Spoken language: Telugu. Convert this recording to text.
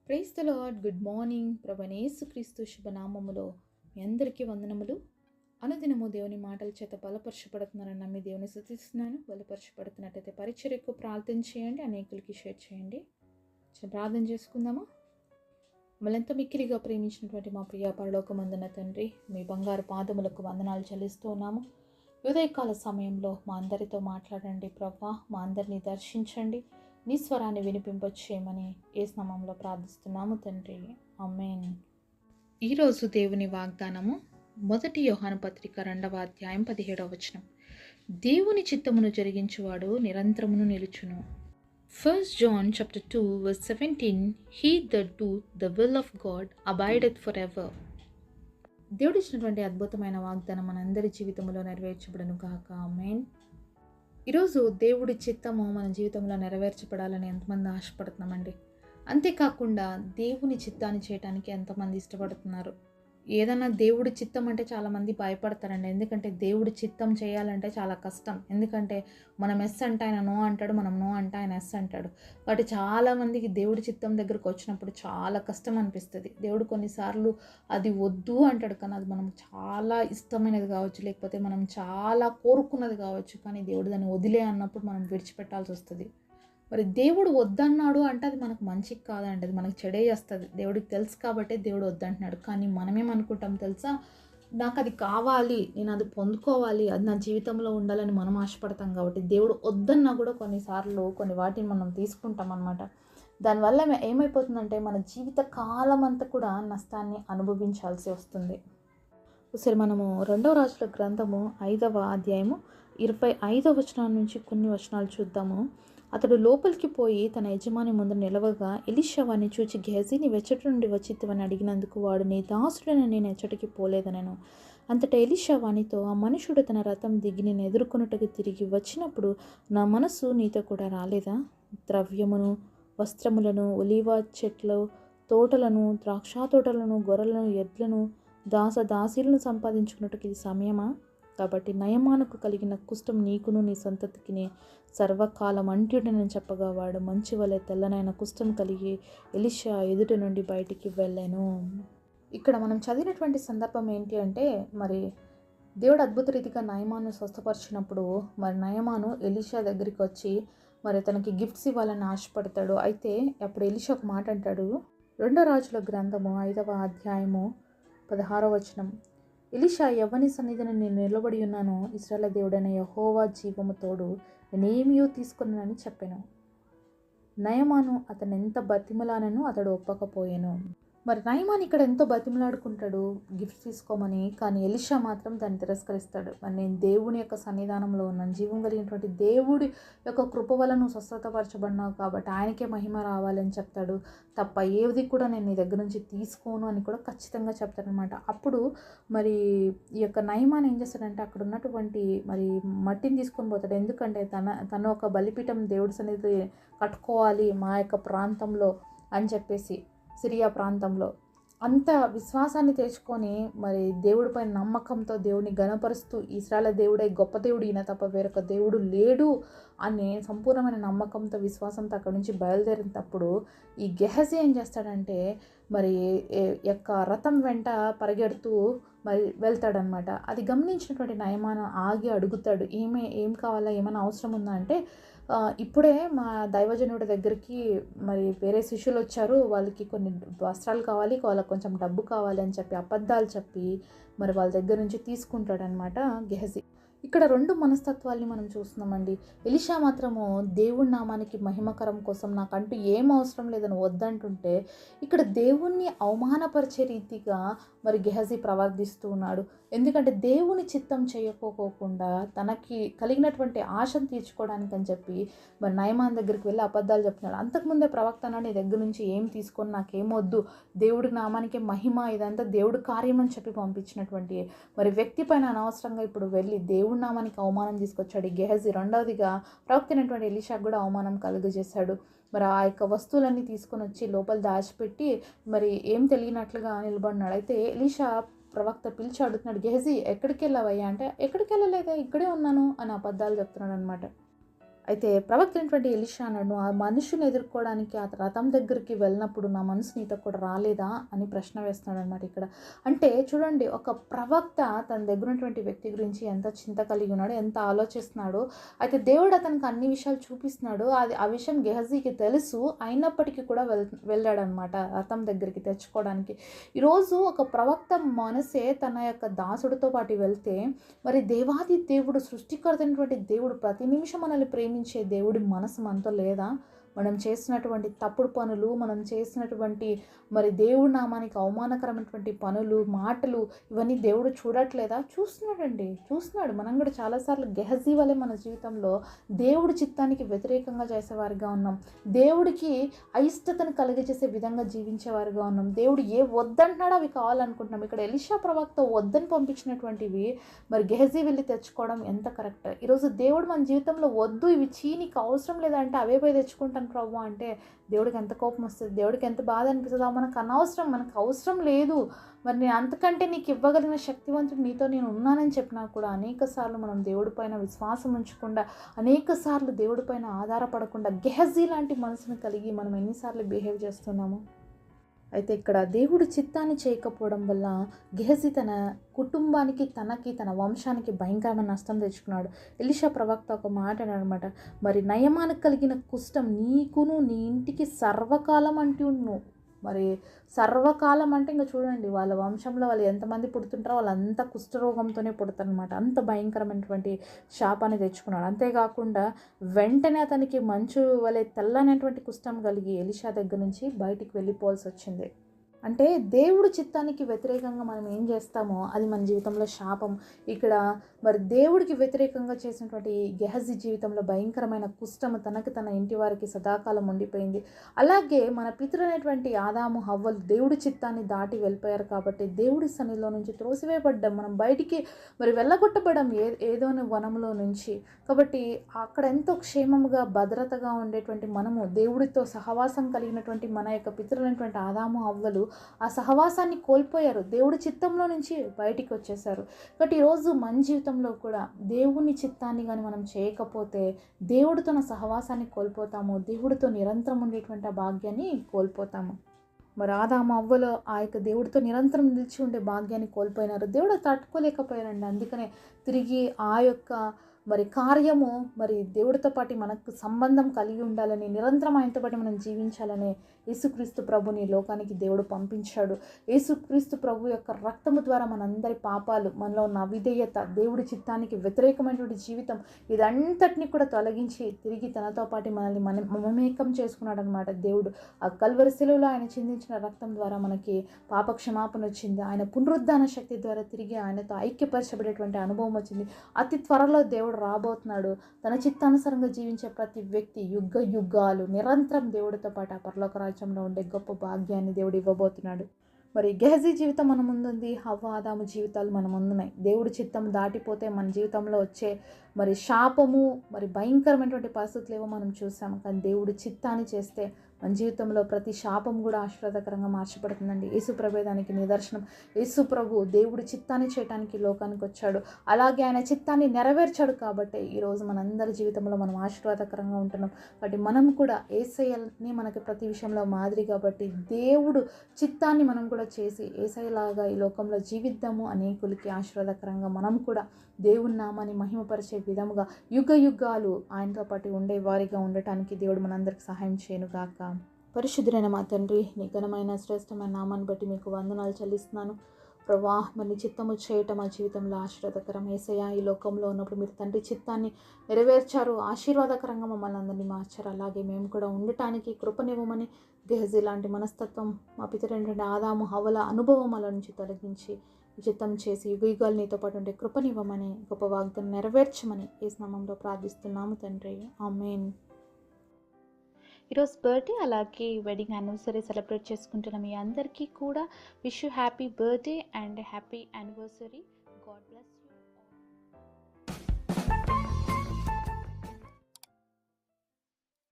Praise the lord. Good morning. ప్రభువైన యేసుక్రీస్తు శుభనామములో మీ అందరికీ వందనములు. అనుదినము దేవుని మాటల చేత బలపరచబడుతున్నారని నమ్మి దేవుని స్తుతిస్తున్నాను. బలపరచబడుతున్నట్టయితే పరిచర్యకు ప్రార్థన చేయండి, అనేకులకి షేర్ చేయండి. ప్రార్థన చేసుకుందామా. మమ్మల్ని ఎంత మిక్కిలిగా ప్రేమించినటువంటి మా ప్రియ పరలోకమందున తండ్రి, మీ బంగారు పాదములకు వందనాలు చెల్లిస్తూ ఉన్నాము. ఉదయకాల సమయంలో మా అందరితో మాట్లాడండి ప్రభువా. మా అందరినీ దర్శించండి. నీ స్వరాన్ని వినిపింపచేయమని యేసు నామములో ప్రార్థిస్తున్నాము తండ్రి. ఆమేన్. ఈరోజు దేవుని వాగ్దానము 1 యోహాను పత్రిక 2వ అధ్యాయం 17వ వచనం. దేవుని చిత్తమును జరిగించువాడు నిరంతరమును నిలుచును. 1 John chapter 2 verse 17. He that doeth the will of God abideth forever. దేవుడు ఇచ్చినటువంటి అద్భుతమైన వాగ్దానం మనందరి జీవితంలో నెరవేర్చబడును గాక. ఆమేన్. ఈరోజు దేవుడి చిత్తము మన జీవితంలో నెరవేర్చబడాలని ఎంతమంది ఆశపడుతున్నామండి. అంతేకాకుండా దేవుని చిత్తాన్ని చేయడానికి ఎంతమంది ఇష్టపడుతున్నారు. ఏదైనా దేవుడి చిత్తం అంటే చాలామంది భయపడతారండి. ఎందుకంటే దేవుడి చిత్తం చేయాలంటే చాలా కష్టం. ఎందుకంటే మనం ఎస్ అంటే ఆయన నో అంటాడు, మనం నో అంటే ఆయన ఎస్ అంటాడు. కాబట్టి చాలామందికి దేవుడి చిత్తం దగ్గరకు వచ్చినప్పుడు చాలా కష్టం అనిపిస్తుంది. దేవుడు కొన్నిసార్లు అది వద్దు అంటాడు, కానీ అది మనం చాలా ఇష్టమైనది కావచ్చు, లేకపోతే మనం చాలా కోరుకున్నది కావచ్చు, కానీ దేవుడు దాన్ని వదిలే అన్నప్పుడు మనం విడిచిపెట్టాల్సి వస్తుంది. మరి దేవుడు వద్దన్నాడు అంటే అది మనకు మంచికి కాదండి, అది మనకు చెడే చేస్తుంది. దేవుడికి తెలుసు కాబట్టి దేవుడు వద్దంటున్నాడు. కానీ మనమేమనుకుంటాం తెలుసా, నాకు అది కావాలి, నేను అది పొందుకోవాలి, అది నా జీవితంలో ఉండాలని మనం ఆశపడతాం. కాబట్టి దేవుడు వద్దన్నా కూడా కొన్నిసార్లు కొన్ని వాటిని మనం తీసుకుంటాం అన్నమాట. దానివల్ల ఏమైపోతుందంటే మన జీవిత కాలం అంతా కూడా నష్టాన్ని అనుభవించాల్సి వస్తుంది. ఒకసారి మనము 2వ రాజుల గ్రంథము 5వ అధ్యాయము 25వ వచనం నుంచి కొన్ని వచనాలు చూద్దాము. అతడు లోపలికి పోయి తన యజమాని ముందు నిలవగా ఎలీషా వాణ్ణి చూచి, గెహజీ, నీ వెచ్చటి నుండి వచ్చితివని అడిగినందుకు వాడు, నీ దాసుడని నేను ఎచ్చటికి పోలేదనెను. అంతటా ఎలీషా వానితో, ఆ మనుషుడు తన రథం దిగి నేను ఎదుర్కొనుటకు తిరిగి వచ్చినప్పుడు నా మనసు నీతో కూడా రాలేదా? ద్రవ్యమును, వస్త్రములను, ఒలీవ చెట్లు, తోటలను, ద్రాక్ష తోటలను, గొర్రెలను, ఎడ్లను, దాసీలను సంపాదించుకున్నట్టుకు ఇది సమయమా? కాబట్టి నయమానుకు కలిగిన కుష్ఠం నీకును నీ సంతతికి సర్వకాలం అంట్యుడని చెప్పగా వాడు మంచి వలె తెల్లనైన కుష్ఠం కలిగి ఎలీషా ఎదుట నుండి బయటికి వెళ్ళాను. ఇక్కడ మనం చదివినటువంటి సందర్భం ఏంటి అంటే, మరి దేవుడు అద్భుత రీతిగా నయమాను స్వస్థపరిచినప్పుడు మరి నయమాను ఎలీషా దగ్గరికి వచ్చి మరి తనకి గిఫ్ట్స్ ఇవ్వాలని ఆశపడతాడు. అయితే అప్పుడు ఎలీషా ఒక మాట అంటాడు. 2వ రాజుల గ్రంథము 5వ అధ్యాయము 16వ వచనం. ఎలీషా, యవ్వని సన్నిధిని నేను నిలబడి ఉన్నాను, ఇశ్రాయేలు దేవుడైన యెహోవా జీవము తోడు, నేనేమియో తీసుకున్నానని చెప్పాను. నయమాను అతను ఎంత బతిమలానను అతడు ఒప్పకపోయాను. మరి నయమాన్ ఇక్కడ ఎంతో బతిమలాడుకుంటాడు గిఫ్ట్ తీసుకోమని, కానీ ఎలీషా మాత్రం దాన్ని తిరస్కరిస్తాడు. మరి నేను దేవుని యొక్క సన్నిధానంలో ఉన్నాను, జీవం కలిగినటువంటి దేవుడి యొక్క కృప వల్ల నువ్వు స్వస్థతపరచబడినావు కాబట్టి ఆయనకే మహిమ రావాలని చెప్తాడు తప్ప ఏది కూడా నేను నీ దగ్గర నుంచి తీసుకోను అని కూడా ఖచ్చితంగా చెప్తాడనమాట. అప్పుడు మరి ఈ యొక్క నయమాన్ ఏం చేస్తాడంటే అక్కడ ఉన్నటువంటి మరి మట్టిని తీసుకొని పోతాడు. ఎందుకంటే తన ఒక బలిపీఠం దేవుడి సన్నిధి కట్టుకోవాలి మా యొక్క ప్రాంతంలో అని చెప్పేసి, సిరియా ప్రాంతంలో అంత విశ్వాసాన్ని తెచ్చుకొని మరి దేవుడిపైన నమ్మకంతో దేవుడిని గణపరుస్తూ, ఇశ్రాయేలు దేవుడే గొప్ప దేవుడు, ఈయన తప్ప వేరొక దేవుడు లేడు అనే సంపూర్ణమైన నమ్మకంతో విశ్వాసంతో అక్కడ నుంచి బయలుదేరినప్పుడు ఈ గెహజీ ఏం చేస్తాడంటే మరి యొక్క రథం వెంట పరిగెడుతూ మరి వెళ్తాడనమాట. అది గమనించినటువంటి నయమాను ఆగి అడుగుతాడు, ఏం కావాలా, ఏమైనా అవసరం ఉందా అంటే, ఇప్పుడే మా దైవజనుడి దగ్గరికి మరి వేరే శిష్యులు వచ్చారు, వాళ్ళకి కొన్ని వస్త్రాలు కావాలి, వాళ్ళకి కొంచెం డబ్బు కావాలి అని చెప్పి అబద్ధాలు చెప్పి మరి వాళ్ళ దగ్గర నుంచి తీసుకుంటాడనమాట గెహజీ. ఇక్కడ 2 మనస్తత్వాల్ని మనం చూస్తున్నామండి. ఎలీషా మాత్రము దేవుడి నామానికి మహిమకరం కోసం నాకంటూ ఏం అవసరం లేదని వద్దంటుంటే, ఇక్కడ దేవుణ్ణి అవమానపరిచే రీతిగా మరి గెహజీ ప్రవర్తిస్తూ ఉన్నాడు. ఎందుకంటే దేవుని చిత్తం చేయకోకుండా తనకి కలిగినటువంటి ఆశను తీర్చుకోవడానికి అని చెప్పి మరి నయమాన్ దగ్గరికి వెళ్ళి అబద్ధాలు చెప్తున్నాడు. అంతకుముందే ప్రవక్త నీ దగ్గర నుంచి ఏం తీసుకొని నాకేమొద్దు, దేవుడి నామానికి మహిమ, ఇదంతా దేవుడి కార్యం అని చెప్పి పంపించినటువంటి మరి వ్యక్తి పైన అనవసరంగా ఇప్పుడు వెళ్ళి దేవుడి నామానికి అవమానం తీసుకొచ్చాడు ఈ గెహజీ. రెండవదిగా ప్రవక్త అయినటువంటి ఎలీషాకు కూడా అవమానం కలుగజేశాడు. మరి ఆ యొక్క వస్తువులన్నీ తీసుకొని వచ్చి లోపల దాచిపెట్టి మరి ఏం తెలియనట్లుగా నిలబడినాడు. అయితే ఎలీషా ప్రవక్త పిలిచి అడుగుతున్నాడు, గెహజీ ఎక్కడికి వెళ్ళావయ్యా అంటే, ఎక్కడికి వెళ్ళలేదా, ఇక్కడే ఉన్నాను అని అబద్ధాలు చెప్తున్నాడు అనమాట. అయితే ప్రవక్త అయినటువంటి ఎలీషా అన్నాడు, ఆ మనుషుని ఎదుర్కోవడానికి ఆ రథం దగ్గరికి వెళ్ళినప్పుడు నా మనసు నీతో కూడా రాలేదా అని ప్రశ్న వేస్తున్నాడు అనమాట ఇక్కడ. అంటే చూడండి, ఒక ప్రవక్త తన దగ్గర ఉన్నటువంటి వ్యక్తి గురించి ఎంత చింత కలిగి ఉన్నాడు, ఎంత ఆలోచిస్తున్నాడు. అయితే దేవుడు అతనికి అన్ని విషయాలు చూపిస్తున్నాడు. అది ఆ విషయం గెహజీకి తెలుసు, అయినప్పటికీ కూడా వెళ్ళాడనమాట రథం దగ్గరికి తెచ్చుకోవడానికి. ఈరోజు ఒక ప్రవక్త మనసే తన యొక్క దాసుడితో పాటు వెళ్తే, మరి దేవాది దేవుడు, సృష్టికర్త అయినటువంటి దేవుడు, ప్రతి నిమిషం మనల్ని ప్రేమించే దేవుడి మనసు మనతో లేదా? మనం చేసినటువంటి తప్పుడు పనులు, మనం చేసినటువంటి మరి దేవుడి నామానికి అవమానకరమైనటువంటి పనులు, మాటలు, ఇవన్నీ దేవుడు చూడట్లేదా? చూస్తున్నాడండి, చూస్తున్నాడు. మనం కూడా చాలాసార్లు గెహజీ వలె మన జీవితంలో దేవుడి చిత్తానికి వ్యతిరేకంగా చేసేవారిగా ఉన్నాం. దేవుడికి అయిష్టతను కలిగజేసే విధంగా జీవించేవారిగా ఉన్నాం. దేవుడు ఏ వద్దంటున్నాడో అవి కావాలనుకుంటున్నాం. ఇక్కడ ఎలీషా ప్రవక్త వద్దని పంపించినటువంటివి మరి గెహజీ వెళ్ళి తెచ్చుకోవడం ఎంత కరెక్ట్? ఈరోజు దేవుడు మన జీవితంలో వద్దు, ఇవి నీకు అవసరం లేదంటే అవే పోయి తెచ్చుకుంటాను ప్రభు అంటే దేవుడికి ఎంత కోపం వస్తుంది, దేవుడికి ఎంత బాధ అనిపిస్తుందో. మనకు అనవసరం, మనకు అవసరం లేదు, మరి నేను అంతకంటే నీకు ఇవ్వగలిగిన శక్తివంతుడు నీతో నేను ఉన్నానని చెప్పినా కూడా అనేక సార్లు మనం దేవుడి పైన విశ్వాసం ఉంచకుండా, అనేక సార్లు దేవుడి పైన ఆధారపడకుండా గెహజీ లాంటి మనసును కలిగి మనం ఎన్నిసార్లు బిహేవ్ చేస్తున్నాము. అయితే ఇక్కడ దేవుడు చిత్తాన్ని చేయకపోవడం వల్ల గెహజీ తన కుటుంబానికి, తనకి, తన వంశానికి భయంకరమైన నష్టం తెచ్చుకున్నాడు. ఎలీషా ప్రవక్త ఒక మాట అనమాట, మరి నయమానికి కలిగిన కుష్టం నీకును నీ ఇంటికి సర్వకాలం అంటును. మరి సర్వకాలం అంటే ఇంకా చూడండి, వాళ్ళ వంశంలో వాళ్ళు ఎంతమంది పుడుతుంటారో వాళ్ళంతా కుష్ఠరోగంతోనే పుడతారనమాట. అంత భయంకరమైనటువంటి శాపాన్ని తెచ్చుకున్నాడు. అంతేకాకుండా వెంటనే అతనికి మంచు వలె తెల్లనటువంటి కుష్ఠం కలిగి ఎలీషా దగ్గర నుంచి బయటికి వెళ్ళిపోవాల్సి వచ్చింది. అంటే దేవుడు చిత్తానికి వ్యతిరేకంగా మనం ఏం చేస్తామో అది మన జీవితంలో శాపం. ఇక్కడ మరి దేవుడికి వ్యతిరేకంగా చేసినటువంటి గెహజీ జీవితంలో భయంకరమైన కుష్టము తనకి, తన ఇంటి వారికి సదాకాలం ఉండిపోయింది. అలాగే మన పితరులైనటువంటి ఆదాము హవ్వలు దేవుడి చిత్తాన్ని దాటి వెళ్ళిపోయారు కాబట్టి దేవుడి సన్నిధిలో నుంచి త్రోసివేయబడ్డాం, మనం బయటికి మరి వెళ్ళగొట్టబడ్డాం ఏదోని వనంలో నుంచి. కాబట్టి అక్కడ ఎంతో క్షేమంగా భద్రతగా ఉండేటువంటి మనము, దేవుడితో సహవాసం కలిగినటువంటి మన యొక్క పితరులైనటువంటి ఆదాము హవ్వలు ఆ సహవాసాన్ని కోల్పోయారు, దేవుడి చిత్తంలో నుంచి బయటికి వచ్చేసారు. కాబట్టి ఈరోజు మన జీవితంలో కూడా దేవుని చిత్తాన్ని కానీ మనం చేయకపోతే దేవుడితో నా సహవాసాన్ని కోల్పోతాము, దేవుడితో నిరంతరం ఉండేటువంటి ఆ భాగ్యాన్ని కోల్పోతాము. మరి ఆదాము అవ్వలు ఆ యొక్క దేవుడితో నిరంతరం నిలిచి ఉండే భాగ్యాన్ని కోల్పోయినారు. దేవుడు తట్టుకోలేకపోయారండి. అందుకనే తిరిగి ఆ యొక్క మరి కార్యము, మరి దేవుడితో పాటు మనకు సంబంధం కలిగి ఉండాలని, నిరంతరం ఆయనతో పాటు మనం జీవించాలని యేసుక్రీస్తు ప్రభుని లోకానికి దేవుడు పంపించాడు. యేసుక్రీస్తు ప్రభు యొక్క రక్తము ద్వారా మనందరి పాపాలు, మనలో ఉన్న అవిధేయత, దేవుడి చిత్తానికి వ్యతిరేకమైనటువంటి జీవితం, ఇదంతటిని కూడా తొలగించి తిరిగి తనతో పాటు మనల్ని మమేకం చేసుకున్నాడు అనమాట దేవుడు. ఆ కల్వరి శిలువలో ఆయన చిందించిన రక్తం ద్వారా మనకి పాప క్షమాపణ వచ్చింది. ఆయన పునరుద్ధాన శక్తి ద్వారా తిరిగి ఆయనతో ఐక్యపరచబడేటువంటి అనుభవం వచ్చింది. అతి త్వరలో దేవుడు రాబోతున్నాడు. తన చిత్తానుసారంగా జీవించే ప్రతి వ్యక్తి యుగ యుగాలు నిరంతరం దేవుడితో పాటు ఆ పరలోక రాజ్యంలో ఉండే గొప్ప భాగ్యాన్ని దేవుడు ఇవ్వబోతున్నాడు. మరి గెహజీ జీవితం మన ముందుంది, హవ్వ ఆదాము జీవితాలు మన ముందున్నాయి. దేవుడి చిత్తం దాటిపోతే మన జీవితంలో వచ్చే మరి శాపము, మరి భయంకరమైనటువంటి పరిస్థితులు ఏవో మనం చూసాము. కానీ దేవుడి చిత్తాన్ని చేస్తే మన జీవితంలో ప్రతి శాపం కూడా ఆశీర్వాదకరంగా మార్చబడుతుందండి. యేసు ప్రభు దానికి నిదర్శనం. యేసు ప్రభు దేవుడి చిత్తాన్ని చేయడానికి లోకానికి వచ్చాడు, అలాగే ఆయన చిత్తాన్ని నెరవేర్చాడు. కాబట్టి ఈరోజు మనందరి జీవితంలో మనం ఆశీర్వాదకరంగా ఉంటున్నాం. కాబట్టి మనం కూడా యేసయ్యని మనకి ప్రతి విషయంలో మాదిరి కాబట్టి దేవుడు చిత్తాన్ని మనం కూడా చేసి యేసయ్యలాగా ఈ లోకంలో జీవిద్దాము. అనేకులకి ఆశీర్వాదకరంగా మనం కూడా దేవుని నామాన్ని మహిమపరిచే విధముగా యుగ యుగాలు ఆయనతో పాటు ఉండే వారిగా ఉండటానికి దేవుడు మనందరికి సహాయం చేయనుగాక. పరిశుద్ధుడైన మా తండ్రి, నీ ఘనమైన శ్రేష్టమైన నామాన్ని బట్టి మీకు వందనాలు చెల్లిస్తున్నాను ప్రభా. మరి చిత్తము చేయటం మా జీవితంలో ఆశీర్వాదకరం. యేసయ్య ఈ లోకంలో ఉన్నప్పుడు మీరు తండ్రి చిత్తాన్ని నెరవేర్చారు, ఆశీర్వాదకరంగా మమ్మల్ని అందరినీ మార్చారు. అలాగే మేము కూడా ఉండటానికి కృపనివ్వమని గెహజీ లాంటి మనస్తత్వం, మా పితరైనటువంటి ఆదాము హవ్వల అనుభవం అలా నుంచి తొలగించి చిత్తం చేసి యుగాలు నీతో పాటు ఉండే కృపనివ్వమని, గొప్ప వాగ్దానం నెరవేర్చమని యేసు నామములో ప్రార్థిస్తున్నాము తండ్రి, ఆమేన్. ఈరోజు బర్త్డే అలాగే వెడ్డింగ్ యానివర్సరీ సెలబ్రేట్ చేసుకుంటున్న మీ అందరికీ కూడా wish you happy birthday and happy anniversary. God bless.